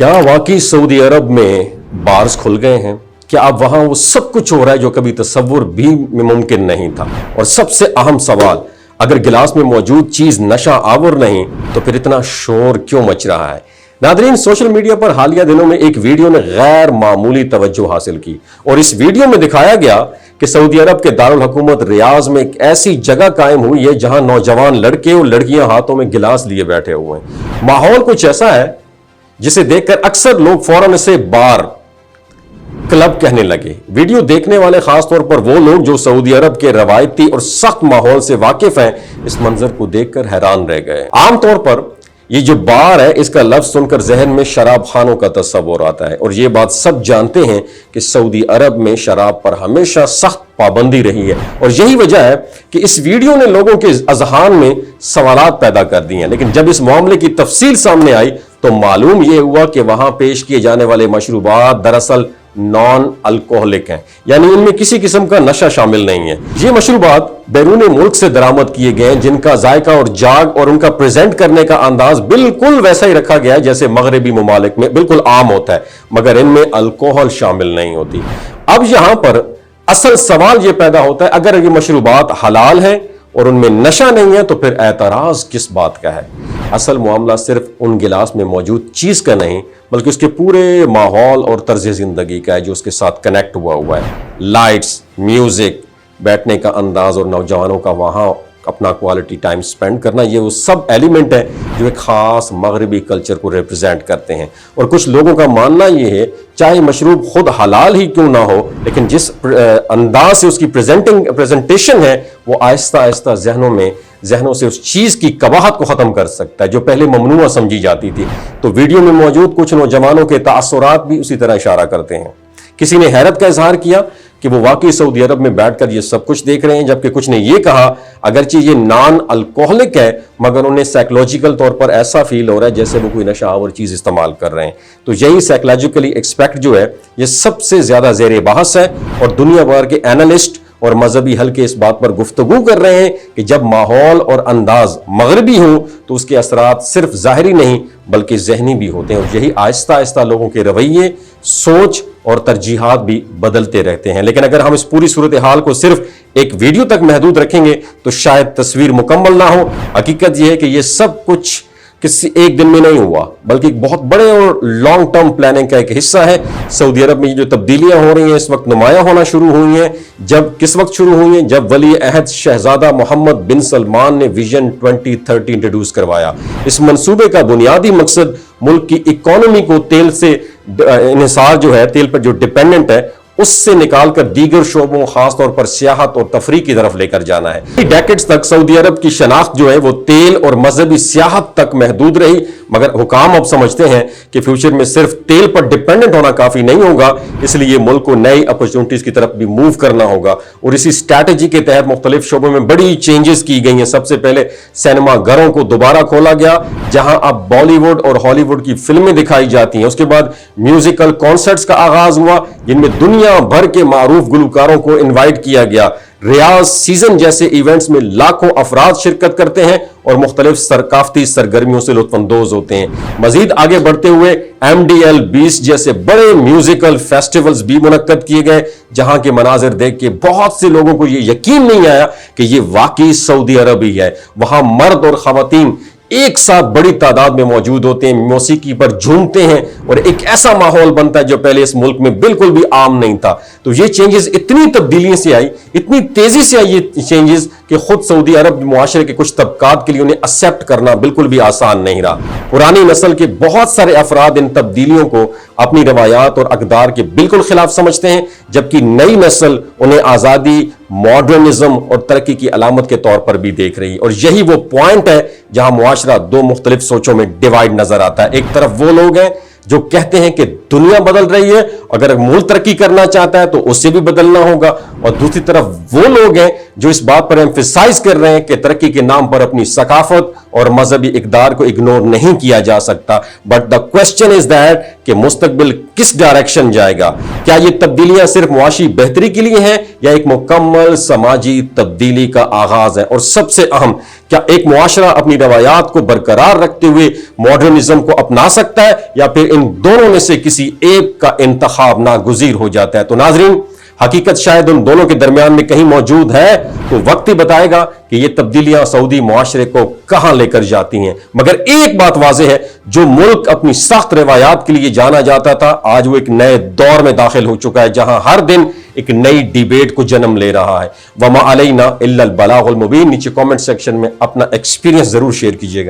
क्या वाकई सऊदी अरब में बार्स खुल गए हैं? क्या अब वहां वो सब कुछ हो रहा है जो कभी तसव्वुर भी मुमकिन नहीं था? और सबसे अहम सवाल, अगर गिलास में मौजूद चीज नशा आवर नहीं तो फिर इतना शोर क्यों मच रहा है? नादरीन, सोशल मीडिया पर हालिया दिनों में एक वीडियो ने गैर मामूली तवज्जो हासिल की और इस वीडियो में दिखाया गया कि सऊदी अरब के दारुल हुकूमत रियाज में एक ऐसी जगह कायम हुई है जहां नौजवान लड़के और लड़कियां हाथों में गिलास लिए बैठे हुए हैं। माहौल कुछ ऐसा है जिसे देखकर अक्सर लोग फौरन इसे बार, क्लब कहने लगे। वीडियो देखने वाले खासतौर पर वो लोग जो सऊदी अरब के रवायती और सख्त माहौल से वाकिफ हैं, इस मंजर को देखकर हैरान रह गए। आमतौर पर ये जो बार है, इसका लफ्ज सुनकर जहन में शराब खानों का तस्वुर आता है और ये बात सब जानते हैं कि सऊदी अरब में शराब पर हमेशा सख्त पाबंदी रही है और यही वजह है कि इस वीडियो ने लोगों के अजहान में सवालात पैदा कर दिए हैं। लेकिन जब इस मामले की तफसील सामने आई तो मालूम यह हुआ कि वहां पेश किए जाने वाले मशरूबात दरअसल नॉन अल्कोहलिक हैं, यानी इनमें किसी किस्म का नशा शामिल नहीं है। ये मशरूबात बैरून मुल्क से दरामद किए गए हैं जिनका जायका और जाग और उनका प्रेजेंट करने का अंदाज बिल्कुल वैसा ही रखा गया है जैसे मगरबी ममालिक में बिल्कुल आम होता है, मगर इनमें अल्कोहल शामिल नहीं होती। अब यहां पर असल सवाल यह पैदा होता है, अगर ये मशरूबात हलाल है और उनमें नशा नहीं है तो फिर एतराज किस बात का है? असल मामला सिर्फ उन गिलास में मौजूद चीज का नहीं बल्कि उसके पूरे माहौल और तर्ज जिंदगी का है जो उसके साथ कनेक्ट हुआ है। लाइट्स, म्यूजिक, बैठने का अंदाज और नौजवानों का वहां अपना क्वालिटी टाइम स्पेंड करना, ये वो सब एलिमेंट है जो एक खास मगरबी कल्चर को रिप्रेजेंट करते हैं। और कुछ लोगों का मानना ये है, चाहे मशरूब खुद हलाल ही क्यों ना हो, लेकिन जिस अंदाज से उसकी प्रेजेंटेशन है वो आहिस्ता आहिस्ता जहनों से उस चीज की कबाहत को खत्म कर सकता है जो पहले ममनुआ समझी जाती थी। तो वीडियो में मौजूद कुछ नौजवानों के तासुरात भी उसी तरह इशारा करते हैं। किसी ने हैरत का इजहार किया कि वो वाकई सऊदी अरब में बैठकर ये सब कुछ देख रहे हैं, जबकि कुछ ने ये कहा अगरचे ये नॉन अल्कोहलिक है मगर उन्हें साइकोलॉजिकल तौर पर ऐसा फील हो रहा है जैसे वो कोई नशा आवर चीज इस्तेमाल कर रहे हैं। तो यही साइकोलॉजिकली एक्सपेक्ट जो है ये सबसे ज्यादा ज़ेरे बहस है और दुनिया भर के एनालिस्ट और मजहबी हल्के इस बात पर गुफ्तगू कर रहे हैं कि जब माहौल और अंदाज मगरबी हो तो उसके असरात सिर्फ जाहिरी नहीं बल्कि जहनी भी होते हैं और यही आहिस्ता आहिस्ता लोगों के रवैये, सोच और तरजीहात भी बदलते रहते हैं। लेकिन अगर हम इस पूरी सूरत हाल को सिर्फ एक वीडियो तक महदूद रखेंगे तो शायद तस्वीर मुकम्मल ना हो। हकीकत यह है कि यह सब कुछ किसी एक दिन में नहीं हुआ बल्कि एक बहुत बड़े और लॉन्ग टर्म प्लानिंग का एक हिस्सा है। सऊदी अरब में जो तब्दीलियां हो रही हैं इस वक्त नुमायां होना शुरू हुई हैं। किस वक्त शुरू हुई हैं? जब वली अहद शहजादा मोहम्मद बिन सलमान ने विजन 2030 इंट्रोड्यूस करवाया। इस मंसूबे का बुनियादी मकसद मुल्क की इकोनॉमी को तेल से इन्हिसार जो है, तेल पर जो डिपेंडेंट है उससे निकालकर दीगर शोबों खासतौर पर सियाहत और तफरीह की तरफ लेकर जाना है। डेकेड्स तक सऊदी अरब की शनाख्त जो है वो तेल और मजहबी सियाहत तक महदूद रही, मगर हुकाम अब समझते हैं कि फ्यूचर में सिर्फ तेल पर डिपेंडेंट होना काफी नहीं होगा, इसलिए मुल्क को नई अपॉर्चुनिटीज की तरफ भी मूव करना होगा। और इसी स्ट्रैटेजी के तहत मुख्तलिफ शोबों में बड़ी चेंजेस की गई हैं। सबसे पहले सिनेमा घरों को दोबारा खोला गया जहां अब बॉलीवुड और हॉलीवुड की फिल्में दिखाई जाती हैं। उसके बाद म्यूजिकल कॉन्सर्ट्स का आगाज हुआ जिनमें दुनिया भर के मारूफ गुलकारों को इनवाइट किया गया। रियाज सीजन जैसे इवेंट्स में लाखों अफराद शिरकत करते हैं और मुख्तलिफ सरकाफती सरगर्मियों से लुत्फानंदोज होते हैं। मजीद आगे बढ़ते हुए MDL 20 जैसे बड़े म्यूजिकल फेस्टिवल्स भी मुनक्कद किए गए जहां के मनाजिर देख के बहुत से लोगों को यह यकीन नहीं आया कि यह वाकई सऊदी अरब ही है। वहां मर्द और खवातीन एक साथ बड़ी तादाद में मौजूद होते हैं, मौसीकी पर झूमते हैं और एक ऐसा माहौल बनता है जो पहले इस मुल्क में बिल्कुल भी आम नहीं था। तो ये चेंजेस इतनी तब्दीलियों से आई, इतनी तेजी से आई ये चेंजेस कि खुद सऊदी अरब मुआशरे के कुछ तबकात के लिए उन्हें एक्सेप्ट करना बिल्कुल भी आसान नहीं रहा। पुरानी नस्ल के बहुत सारे अफराद इन तब्दीलियों को अपनी रवायात और अकदार के बिल्कुल खिलाफ समझते हैं, जबकि नई नस्ल उन्हें आजादी, मॉडर्निज्म और तरक्की की अलामत के तौर पर भी देख रही है। और यही वो पॉइंट है जहां मुआशरा दो मुख्तलिफ सोचों में डिवाइड नजर आता है। एक तरफ वो लोग हैं जो कहते हैं कि दुनिया बदल रही है, अगर मुल्क तरक्की करना चाहता है तो उससे भी बदलना होगा, और दूसरी तरफ वो लोग हैं जो इस बात पर एम्फेसाइज कर रहे हैं कि तरक्की के नाम पर अपनी सकाफत और मजहबी इकदार को इग्नोर नहीं किया जा सकता। But the question is that कि मुस्तकबिल किस डायरेक्शन जाएगा? क्या ये तब्दीलियां सिर्फ मुआशी बेहतरी के लिए हैं या एक मुकम्मल समाजी तब्दीली का आगाज है? और सबसे अहम, क्या एक मुआशरा अपनी रवायात को बरकरार रखते हुए मॉडर्निज्म को अपना सकता है या फिर इन ان دونوں میں سے کسی ایک کا انتخاب ناگزیر ہو جاتا ہے۔ تو ناظرین، حقیقت شاید ان دونوں کے درمیان میں کہیں موجود ہے، تو وقت ہی بتائے گا کہ یہ تبدیلیاں سعودی معاشرے کو کہاں لے کر جاتی ہیں۔ مگر ایک بات واضح ہے، جو ملک اپنی سخت روایات کے لیے جانا جاتا تھا، آج وہ ایک نئے دور میں داخل ہو چکا ہے، جہاں ہر دن ایک نئی ڈیبیٹ کو جنم لے رہا ہے۔ وما علینا الا البلاغ المبین۔ نیچے کامنٹ سیکشن میں اپنا ایکسپیرینس ضرور شیئر کیجیے گا۔